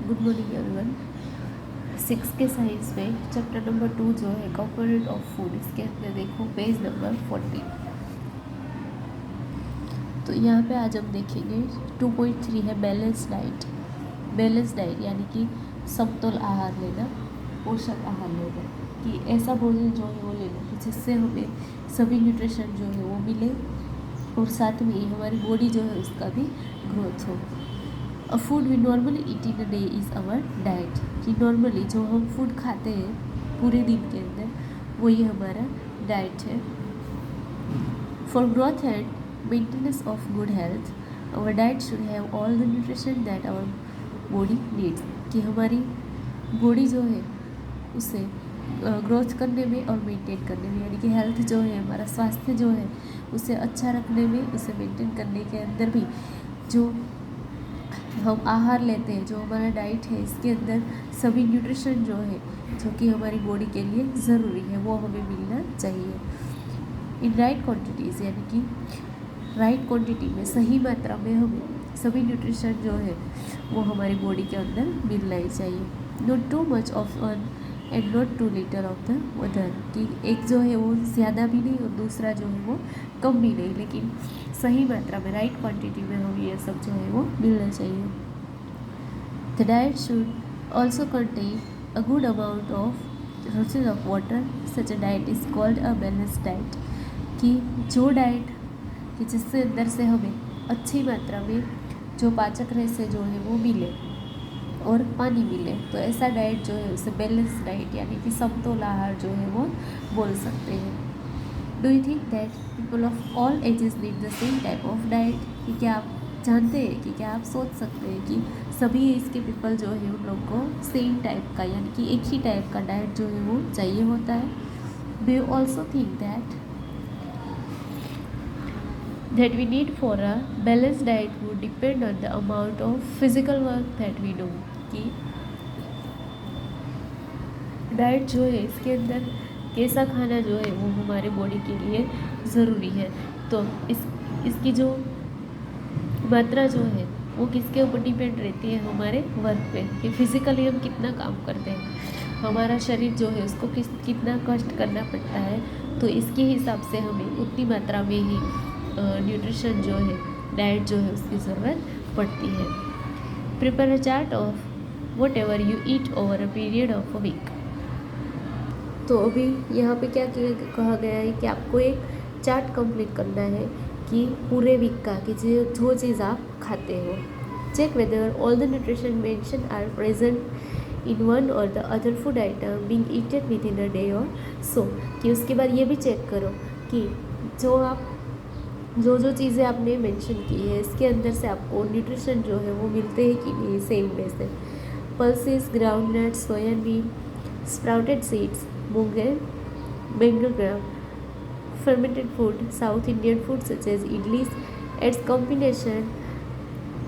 Good morning everyone. 6 के science में chapter number 2 जो है कंपोनेंट ऑफ फूड, इसके अंदर देखो पेज नंबर 40। तो यहाँ पे आज हम देखेंगे 2.3 है बैलेंस डाइट। बैलेंस डाइट यानी कि समतोल आहार लेना, पोषक आहार लेना, कि ऐसा भोजन जो है वो लेना कि जिससे हमें सभी न्यूट्रिशन जो है वो मिले और साथ में ही हमारी बॉडी जो है उसका भी ग्रोथ हो। A food we normally eat in a day is our diet, कि नॉर्मली जो हम फूड खाते हैं पूरे दिन के अंदर वो ये हमारा डाइट है। For growth and maintenance of good health our diet should have all the nutrition that our body needs, कि हमारी बॉडी जो है उसे ग्रोथ करने में और मेंटेन करने में, यानी कि हेल्थ जो है हमारा स्वास्थ्य जो है उसे अच्छा रखने में, उसे मेंटेन करने के अंदर भी जो हम आहार लेते हैं, जो हमारा डाइट है, इसके अंदर सभी न्यूट्रिशन जो है जो कि हमारी बॉडी के लिए ज़रूरी है वो हमें मिलना चाहिए इन राइट क्वांटिटीज़, यानी कि राइट क्वांटिटी में, सही मात्रा में हमें सभी न्यूट्रिशन जो है वो हमारी बॉडी के अंदर मिलना ही चाहिए। Not too much of one and not too little of the other, कि एक जो है वो ज़्यादा भी नहीं और दूसरा जो है वो कम भी नहीं, लेकिन सही मात्रा में, राइट क्वांटिटी में हमें ये सब जो है वो मिलना चाहिए। The diet should also contain a good amount of sources of water, such a diet is called a balance diet, कि जो डाइट कि जिससे अंदर से हमें अच्छी मात्रा में जो पाचक रस जो है वो मिले और पानी मिले, तो ऐसा डाइट जो है उसे बैलेंस डाइट यानी कि समतोल आहार जो है वो बोल सकते हैं। Do you think that people of all ages need the same type of diet, कि क्या आप जानते हैं, कि क्या आप सोच सकते हैं कि सभी एज के पीपल जो है उन लोग को सेम टाइप का यानी कि एक ही टाइप का डाइट जो है वो चाहिए होता है। Do you also think that we need for a balanced diet would depend on the amount of physical work that we do, कि डाइट जो है इसके अंदर कैसा खाना जो है वो हमारे बॉडी के लिए ज़रूरी है, तो इसकी जो मात्रा जो है वो किसके ऊपर डिपेंड रहती है, हमारे वर्क पे, कि फिज़िकली हम कितना काम करते हैं, हमारा शरीर जो है उसको कितना कष्ट करना पड़ता है, तो इसके हिसाब से हमें उतनी मात्रा में ही न्यूट्रिशन जो है, डाइट जो है उसकी ज़रूरत पड़ती है। Prepare a chart of whatever you eat over a period of a week. तो अभी यहाँ पे क्या कहा गया है कि आपको एक चार्ट कंप्लीट करना है कि पूरे वीक का, कि जो चीज़ आप खाते हो। Check whether all the nutrition mention are present in one or the other food item being eaten within a day or so, कि उसके बाद ये भी चेक करो कि जो चीज़ें आपने मेंशन की है इसके अंदर से आपको न्यूट्रिशन जो है वो मिलते हैं कि नहीं सेम वे से। Pulses, groundnut, soybean, sprouted seeds, मूंगे, Bengal gram, fermented food, South Indian food such as idlis, its combination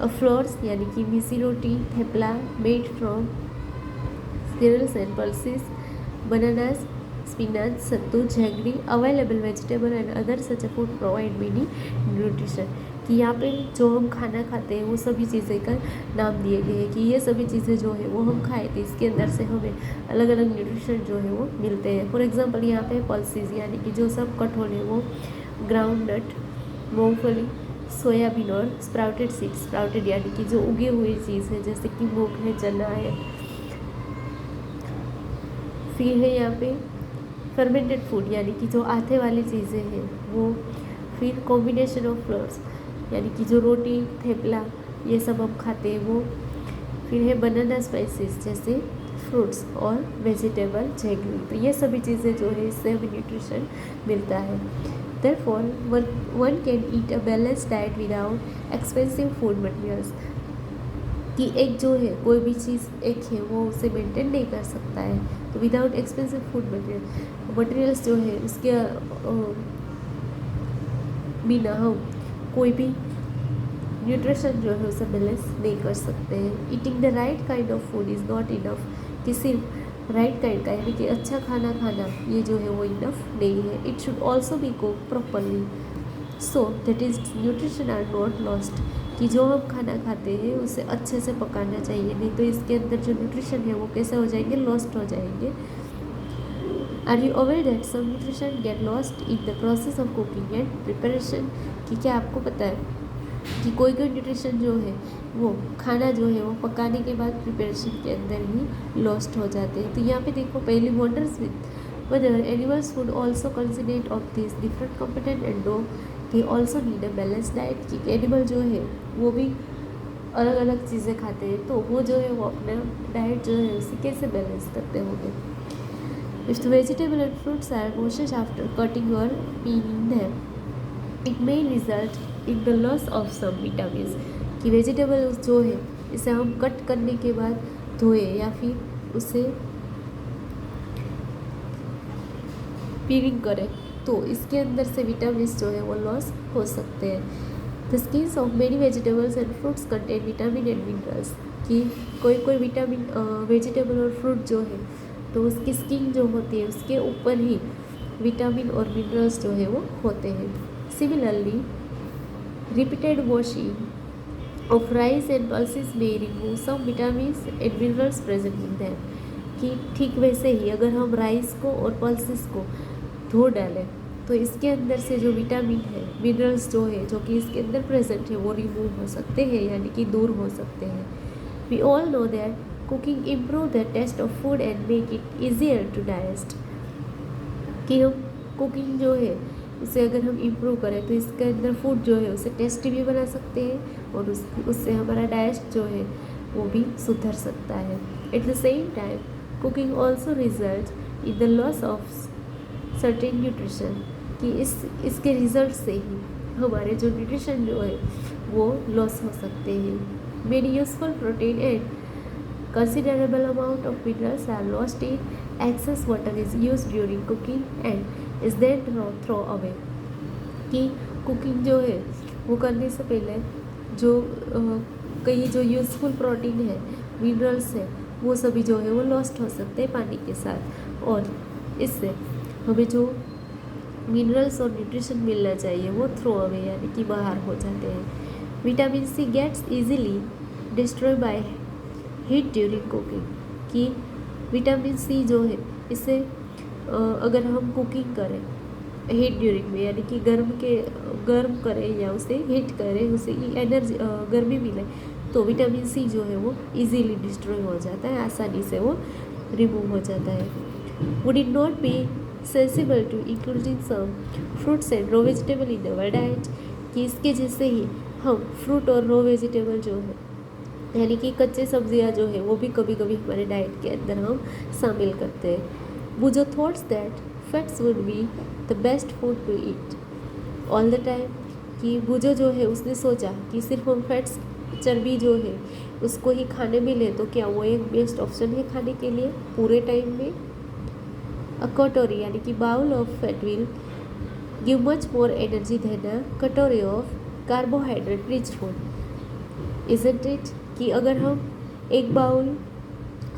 of flours यानी कि मिसी रोटी, thepla made from cereals and pulses, bananas, spinach, sattu, jaggery, available vegetable and other such a food provide many nutrition, कि यहाँ पे जो हम खाना खाते हैं वो सभी चीज़ें का नाम दिए गए हैं कि ये सभी चीज़ें जो है वो हम खाए थे इसके अंदर से हमें अलग अलग न्यूट्रिशन जो है वो मिलते हैं। फॉर एग्जांपल यहाँ पे पल्सेस यानी कि जो सब कठोल है वो ग्राउंड नट, मूँगफली, सोयाबीन और स्प्राउटेड सीड्स, स्प्राउटेड यानी कि जो उगे हुए चीज़ है जैसे कि मूंग है, चना है। फिर है यहाँ पे फर्मेंटेड फूड यानी कि जो आटे वाली चीज़ें हैं वो। फिर कॉम्बिनेशन ऑफ फ्लोर्स यानी कि जो रोटी, थेपला ये सब हम खाते हैं वो। फिर है बनाना स्पाइसेस जैसे फ्रूट्स और वेजिटेबल, जैगरी, तो ये सभी चीज़ें जो है इससे हमें न्यूट्रिशन मिलता है। Therefore, one can eat a balanced diet without expensive food materials, कि एक जो है कोई भी चीज़ एक है वो उसे मेंटेन नहीं कर सकता है, तो विदाउट एक्सपेंसिव फूड मटेरियल्स जो है उसके बिना हम कोई भी न्यूट्रिशन जो है उसे बैलेंस नहीं कर सकते हैं। Eating the right kind of food is not enough, कि सिर्फ राइट काइंड का यानी कि अच्छा खाना खाना ये जो है वो इनफ नहीं है। It should also be cook properly so that is nutrition are not lost, कि जो हम खाना खाते हैं उसे अच्छे से पकाना चाहिए, नहीं तो इसके अंदर जो न्यूट्रिशन है वो कैसे हो जाएंगे, लॉस्ट हो जाएंगे। Are you aware that some nutrition get lost in the process of cooking and preparation? कि क्या आपको पता है कि कोई कोई न्यूट्रिशन जो है वो खाना जो है वो पकाने के बाद प्रिपरेशन के अंदर ही लॉस्ट हो जाते हैं। तो यहाँ पे देखो, पहली wonders with whether animals would also consider of these different component and do they also need a balanced diet, कि एनिमल जो है वो भी अलग अलग चीज़ें खाते हैं, तो वो जो है वो अपना डाइट जो है उसे कैसे बैलेंस करते होंगे। If the vegetable and fruits are washed after cutting or peeling them, it may result in the loss of some vitamins, कि वेजिटेबल जो है इसे हम कट करने के बाद धोए या फिर उसे पीलिंग करें तो इसके अंदर से विटामिन जो है वो लॉस हो सकते हैं। The skins of many vegetables and fruits contain vitamin and minerals, कि कोई कोई विटामिन वेजिटेबल और फ्रूट जो है तो उसकी स्किन जो होती है उसके ऊपर ही विटामिन और मिनरल्स जो है वो होते हैं। Similarly repeated washing of rice and pulses may remove some vitamins and minerals present in them, कि ठीक वैसे ही अगर हम राइस को और पल्सेस को धो डालें तो इसके अंदर से जो विटामिन है, मिनरल्स जो है जो कि इसके अंदर प्रेजेंट है वो रिमूव हो सकते हैं, यानी कि दूर हो सकते हैं। We all know that cooking improve the taste of food and make it easier to digest, कि हम कुकिंग जो है उसे अगर हम इम्प्रूव करें तो इसके अंदर फूड जो है उसे टेस्टी भी बना सकते हैं और उससे हमारा डाइजेस्ट जो है वो भी सुधर सकता है। At the same time cooking also result in the loss of certain nutrition, कि इसके रिजल्ट से ही हमारे जो न्यूट्रिशन जो है वो लॉस हो सकते हैं। Many useful protein and considerable amount of minerals are lost in excess water is used during cooking and is then throw away, कि कुकिंग जो है वो करने से पहले जो कई जो यूज़फुल प्रोटीन है, मिनरल्स है, वो सभी जो है वो लॉस्ट हो सकते हैं पानी के साथ, और इससे हमें जो मिनरल्स और न्यूट्रिशन मिलना चाहिए वो थ्रो अवे यानी कि बाहर हो जाते हैं। Vitamin C gets easily destroy by heat during cooking, कि विटामिन सी जो है इसे अगर हम कुकिंग करें हीट ड्यूरिंग में, यानी कि गर्म करें या उसे हीट करें, उसे एनर्जी गर्मी मिले, तो विटामिन सी जो है वो इजीली डिस्ट्रॉय हो जाता है, आसानी से वो रिमूव हो जाता है। Would it not be sensible to including some fruits and raw vegetable in our diet, कि इसके जैसे ही हम फ्रूट और रो वेजिटेबल जो है यानी कि कच्चे सब्जियां जो है वो भी कभी कभी हमारे डाइट के अंदर हम शामिल करते हैं। Boojho thoughts that fats would be the best food to eat all the time, कि बुजो जो है उसने सोचा कि सिर्फ हम फैट्स चर्बी जो है उसको ही खाने मिले तो क्या वो एक बेस्ट ऑप्शन है खाने के लिए पूरे टाइम में। अ कटोरी यानी कि bowl of fat will give much more energy than a katori of carbohydrate rich food, isn't it, कि अगर हम एक बाउल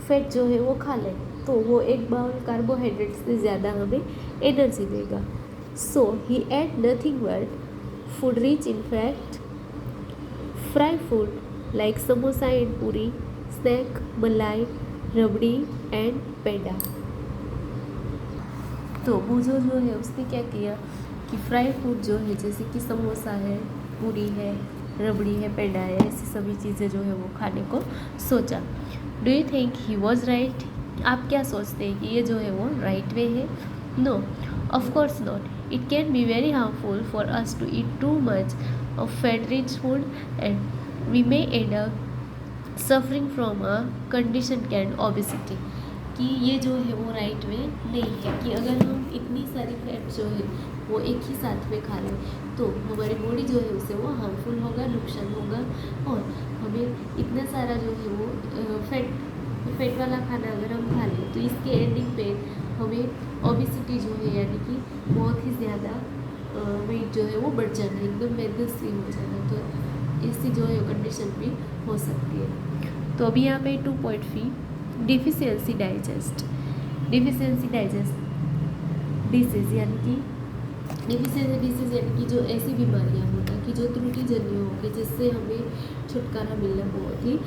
फैट जो है वो खा लें तो वो एक बाउल कार्बोहाइड्रेट से ज़्यादा हमें एनर्जी देगा। So he ate nothing but food rich in fat, fry food like samosa and puri, snack malai, rabri and पेंडा। तो बुजो जो है उसने क्या किया कि फ्राई फूड जो है जैसे कि समोसा है, पूरी है, रबड़ी है, पेंडा है, ऐसी सभी चीज़ें जो है वो खाने को सोचा। Do you think he was right? आप क्या सोचते हैं कि ये जो है वो राइट वे है? No, of course not. It can be very harmful for us to eat too much of fat rich food and we may end up suffering from a condition can obesity, कि ये जो है वो right वे नहीं है कि अगर हम इतनी सारी फैट जो है वो एक ही साथ में खा लें तो हमारी बॉडी जो है उसे वो हार्मफुल होगा, नुकसान होगा, और हमें इतना सारा जो है वो फैट वाला खाना अगर हम खा लें तो इसके एंडिंग पे हमें ओबेसिटी जो है यानी कि बहुत ही ज़्यादा वेट जो है वो बढ़ जाना, एकदम मेदस्वी हो जाना, तो इससे जो है कंडीशन भी हो सकती है। तो अभी यहाँ पे 2.3 डिफिशियंसी डाइजेस्ट डिसीज़, यानी कि डिफिशियंसी डिसीज़ यानी कि जो ऐसी बीमारियाँ होती हैं कि जो त्रुटिजन्य होंगे, जिससे हमें छुटकारा मिलना बहुत ही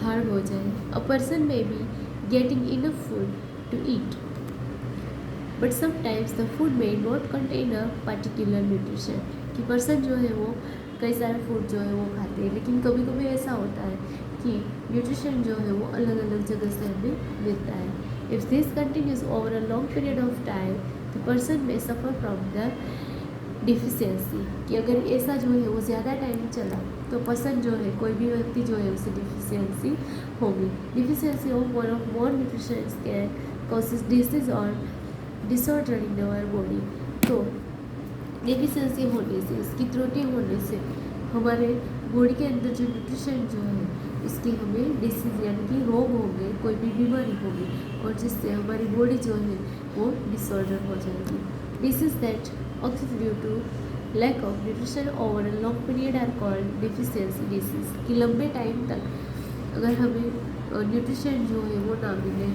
हार्ड हो जाए। A person may be getting enough food to eat but sometimes the food may not contain a particular nutrition, कि पर्सन जो है वो कई सारे फूड जो है वो खाते हैं, लेकिन कभी कभी ऐसा होता है कि न्यूट्रिशन जो है वो अलग अलग जगह से हमें मिलता है। If this continues over a long period of time the person में सफ़र फ्रॉम द डिफिशियंसी, कि अगर ऐसा जो है वो ज़्यादा टाइम चला तो पर्सन जो है, कोई भी व्यक्ति जो है उसे डिफिशियंसी होगी। Deficiency of one of more nutrition can causes disease और डिसऑर्डर इन आवर बॉडी। तो डेफिशिएंसी होने से, इसकी त्रुटि होने से हमारे बॉडी के अंदर जो न्यूट्रिशन जो है उसकी हमें डिसीज यानी कि रोग होंगे, कोई भी बीमारी होगी, और जिससे हमारी बॉडी जो है वो डिसऑर्डर हो जाएगी। डिसीज दैट ऑक्सिड due to lack of nutrition over a long period are called deficiency disease, कि लंबे टाइम तक अगर हमें न्यूट्रिशन जो है वो ना मिले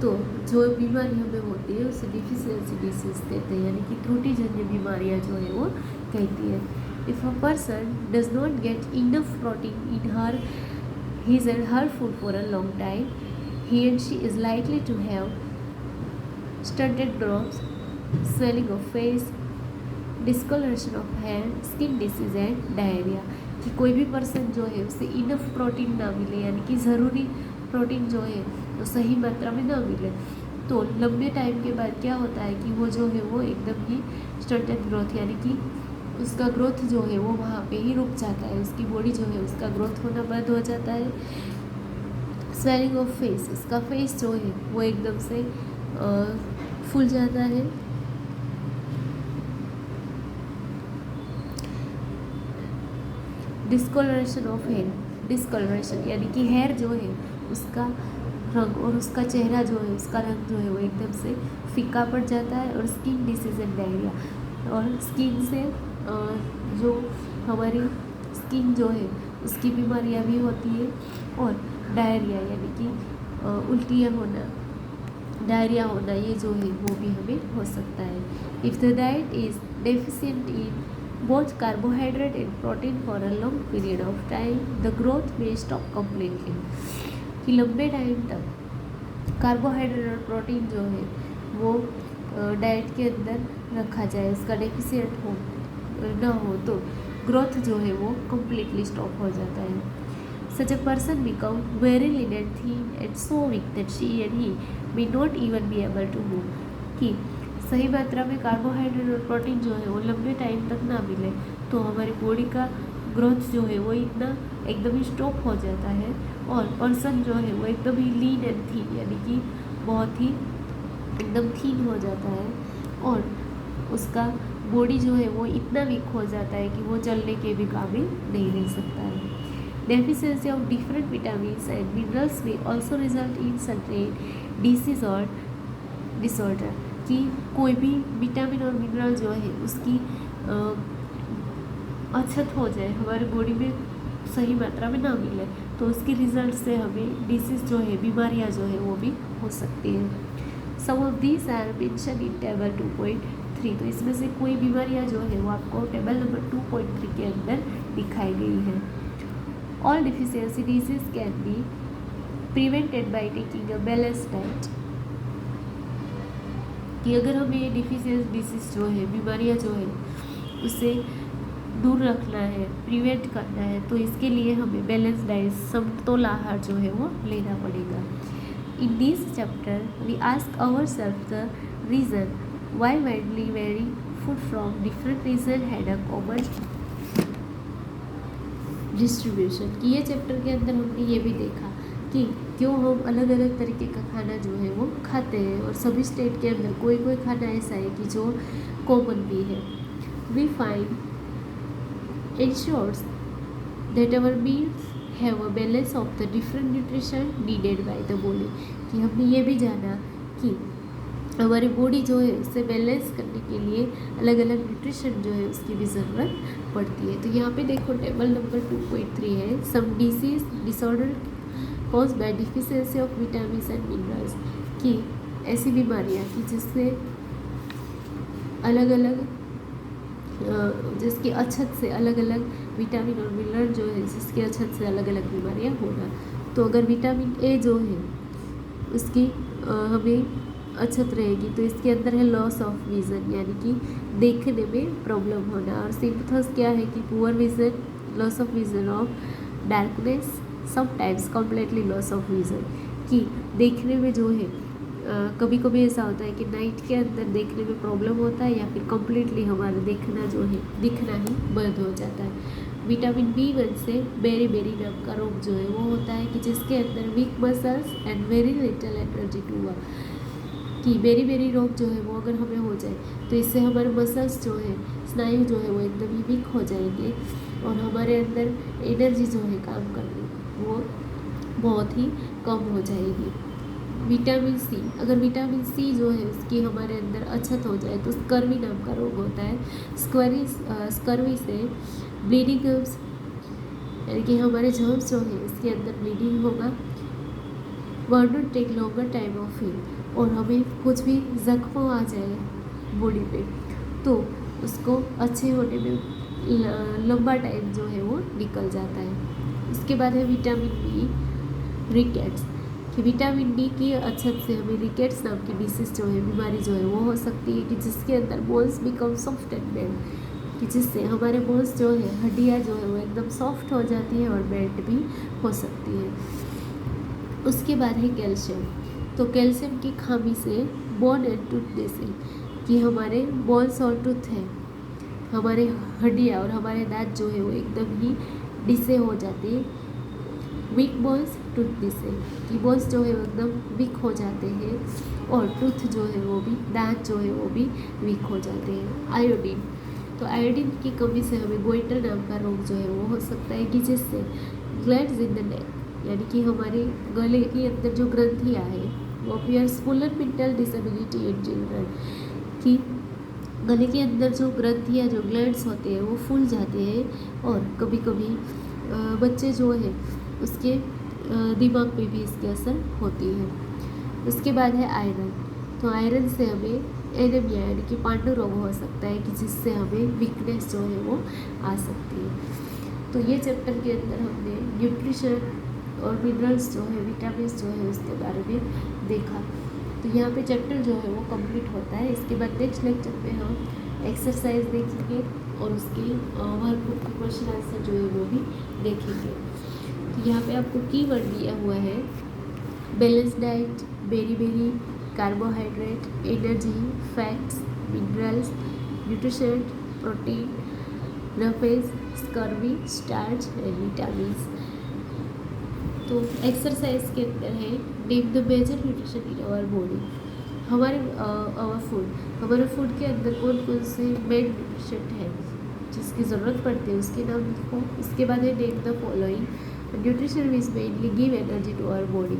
तो जो बीमारी हमें होती है उसे डिफिशियंसी डिसीज कहते हैं, यानी कि त्रुटिजन्य बीमारियां जो है वो कहती है। If a person does not get enough protein in her his and her food for a long time, he and she is likely to have stunted growth, swelling of face, discolouration of hair, skin disease and diarrhoea, कि कोई भी person जो है उसे enough protein ना मिले, यानी कि ज़रूरी प्रोटीन जो है तो सही मात्रा में ना मिले तो लंबे टाइम के बाद क्या होता है कि वो जो है वो एकदम ही स्टंटेड ग्रोथ, यानी कि उसका ग्रोथ जो है वो वहाँ पे ही रुक जाता है, उसकी बॉडी जो है उसका ग्रोथ होना बंद हो जाता है। स्वेलिंग ऑफ फेस, उसका फेस जो है वो एकदम से फूल जाता है। डिस्कलरेशन ऑफ हेयर, डिस्कलरेशन यानी कि हेयर जो है उसका रंग और उसका चेहरा जो है उसका रंग जो है वो एकदम से फीका पड़ जाता है। और स्किन डिसीज एंड डायरिया, और स्किन से जो हमारी स्किन जो है उसकी बीमारियां भी होती है। और डायरिया यानी कि उल्टियाँ होना, डायरिया होना, ये जो है वो भी हमें हो सकता है। If the diet is deficient in both carbohydrate and protein for a long period of time, the growth may stop completely, कि लंबे टाइम तक कार्बोहाइड्रेट और प्रोटीन जो है वो डाइट के अंदर रखा जाए, उसका डेफिशिएंट हो ना हो तो ग्रोथ जो है वो कम्प्लीटली स्टॉप हो जाता है। Such a person become very lean and thin and so weak that she and he may not even be able to move, कि सही मात्रा में कार्बोहाइड्रेट और प्रोटीन जो है वो लंबे टाइम तक ना मिले तो हमारी बॉडी का ग्रोथ जो है वो इतना एकदम ही स्टॉप हो जाता है और पर्सन जो है वो एकदम ही लीन एंड थीन यानी कि बहुत ही एकदम थीन हो जाता है और उसका बॉडी जो है वो इतना वीक हो जाता है कि वो चलने के भी काबिल नहीं रह सकता है। Deficiency of different vitamins and minerals may also result in certain diseases और डिसऑर्डर, कि कोई भी विटामिन और मिनरल जो है उसकी अछत हो जाए, हमारी बॉडी में सही मात्रा में ना मिले तो उसके रिजल्ट से हमें डिसीज जो है, बीमारियां जो है वो भी हो सकती हैं। Some of these are mention in table 2.3, तो इसमें से कोई बीमारियां जो है वो आपको टेबल नंबर 2.3 के अंदर दिखाई गई है। All deficiency disease can be prevented by taking a balanced diet, कि अगर हमें डिफिशियंसी डिसीज जो है, बीमारियां जो है उससे दूर रखना है, प्रिवेंट करना है, तो इसके लिए हमें बैलेंस डाइट, समतोल आहार जो है वो लेना पड़ेगा। In this chapter we ask ourselves the reason why widely very food from different region had a common distribution, कि ये चैप्टर के अंदर हमने ये भी देखा कि क्यों हम अलग अलग तरीके का खाना जो है वो खाते हैं और सभी स्टेट के अंदर कोई कोई खाना ऐसा है कि जो कॉमन भी है। We find ensures that our meals have a balance of the different nutrition needed by the body, कि हमने ये भी जाना कि हमारी बॉडी जो है उससे बैलेंस करने के लिए अलग अलग न्यूट्रिशन जो है उसकी भी ज़रूरत पड़ती है। तो यहाँ पे देखो टेबल नंबर 2.3 है, some diseases disorder cause by deficiency of vitamin and minerals, कि ऐसी बीमारियाँ कि जिससे अलग अलग जिसकी अच्छत से अलग अलग विटामिन और मिनरल जो है जिसकी अच्छत से अलग अलग बीमारियां होना। तो अगर विटामिन ए जो है उसकी हमें अच्छत रहेगी तो इसके अंदर है लॉस ऑफ विज़न, यानी कि देखने में प्रॉब्लम होना। और सिम्पथम्स क्या है कि poor vision, loss of vision of darkness, sometimes completely loss of vision, कि देखने में जो है कभी कभी ऐसा होता है कि नाइट के अंदर देखने में प्रॉब्लम होता है या फिर कम्प्लीटली हमारा देखना जो है दिखना ही बंद हो जाता है। विटामिन B1 से बेरी नाम का रोग जो है वो होता है कि जिसके अंदर weak muscles and very little energy to work, कि बेरी रोग जो है वो अगर हमें हो जाए तो इससे हमारे मसल्स जो है, स्नायु जो है वो एकदम ही वीक हो जाएंगे और हमारे अंदर एनर्जी जो है काम करने वो बहुत ही कम हो जाएगी। विटामिन सी, अगर विटामिन सी जो है उसकी हमारे अंदर अच्छत हो जाए तो स्कर्वी नाम का रोग होता है। स्कर्वी से ब्लीडिंग गम्स, यानी कि हमारे जर्म्स जो है इसके अंदर ब्लीडिंग होगा। One not take longer time of heal, और हमें कुछ भी जख्म आ जाए बॉडी पे तो उसको अच्छे होने में लंबा टाइम जो है वो निकल जाता है। इसके बाद है विटामिन बी, रिकेट्स, कि विटामिन डी की अच्छत से हमें रिकेट्स नाम की डिसीज जो है, बीमारी जो है वो हो सकती है कि जिसके अंदर bones become soft and belt, कि जिससे हमारे बोन्स जो है, हड्डियाँ जो है वो एकदम सॉफ्ट हो जाती है और बेल्ट भी हो सकती है। उसके बाद है कैल्शियम, तो कैल्शियम की खामी से बोन एंड टूथ डिसीज, कि हमारे बोन्स और टूथ है, हमारे हड्डियाँ और हमारे दांत जो है वो एकदम ही डिसे हो जाते हैं। वीक बोन्स टूथ डिसे, कि बोन्स जो है वो एकदम वीक हो जाते हैं और टूथ जो है वो भी, दांत जो है वो भी वीक हो जाते हैं। आयोडीन, तो आयोडीन की कमी से हमें गोइटर नाम का रोग जो है वो हो सकता है कि जिससे ग्लैंड्स इन द नेक, यानी कि हमारे गले के अंदर जो ग्रंथियाँ हैं वो appears full and mental disability in children, कि गले के अंदर जो ग्रंथियाँ, जो ग्लैंड्स होते हैं वो फूल जाते हैं और कभी कभी बच्चे जो है उसके दिमाग पे भी इसकी असर होती है। उसके बाद है आयरन, तो आयरन से हमें एनीमिया यानी कि पांडु रोग हो सकता है कि जिससे हमें वीकनेस जो है वो आ सकती है। तो ये चैप्टर के अंदर हमने न्यूट्रिशन और मिनरल्स जो है, विटामिन जो है उसके बारे में देखा। तो यहाँ पे चैप्टर जो है वो कंप्लीट होता है। इसके बाद नेक्स्ट लेक्चर में हम एक्सरसाइज देखेंगे और उसके वर्कबुक के क्वेश्चन आंसर जो है वो भी देखेंगे। तो यहाँ पे आपको कीवर्ड दिया हुआ है बैलेंस डाइट, बेरी, carbohydrate, energy, fats, minerals, nutrition, protein, roughage, scurvy, starch and vitamins. तो एक्सरसाइज के अंदर है name the major nutrition in our body, हमारे हमारे फूड के अंदर कौन कौन से मेन न्यूट्रिशन है जिसकी ज़रूरत पड़ती है उसके नाम लिखो। इसके बाद है name the following nutrition which mainly give energy to our body,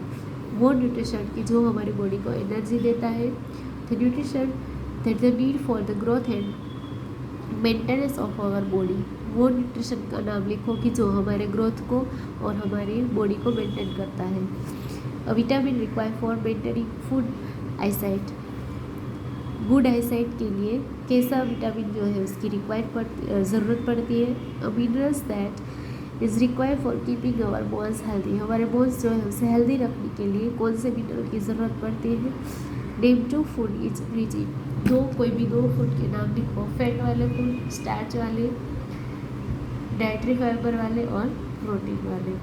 वो न्यूट्रिशन की जो हमारी बॉडी को एनर्जी देता है। The nutrition that the need for the growth and maintenance of our body, वो न्यूट्रिशन का नाम लिखो कि जो हमारे ग्रोथ को और हमारी बॉडी को मेंटेन करता है। Vitamin require for maintaining food eyesight, good eyesight के लिए कैसा विटामिन जो है उसकी ज़रूरत पड़ती है। Minerals that is required for keeping our bones healthy, हमारे बोन्स जो है उसे हेल्दी रखने के लिए कौन से मिनरल की ज़रूरत पड़ती है। Name two food is rich in, कोई भी दो फूड के नाम लिखो, फैट वाले फूड, स्टार्च वाले, डाइटरी फाइबर वाले और प्रोटीन वाले।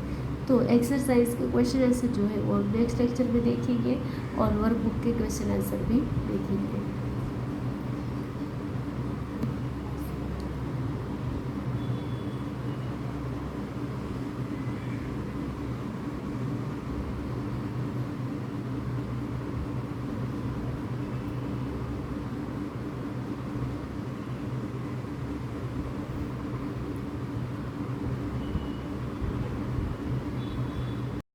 तो एक्सरसाइज के क्वेश्चन आंसर जो है वो नेक्स्ट लेक्चर में देखेंगे और वर्कबुक के क्वेश्चन आंसर भी देखेंगे।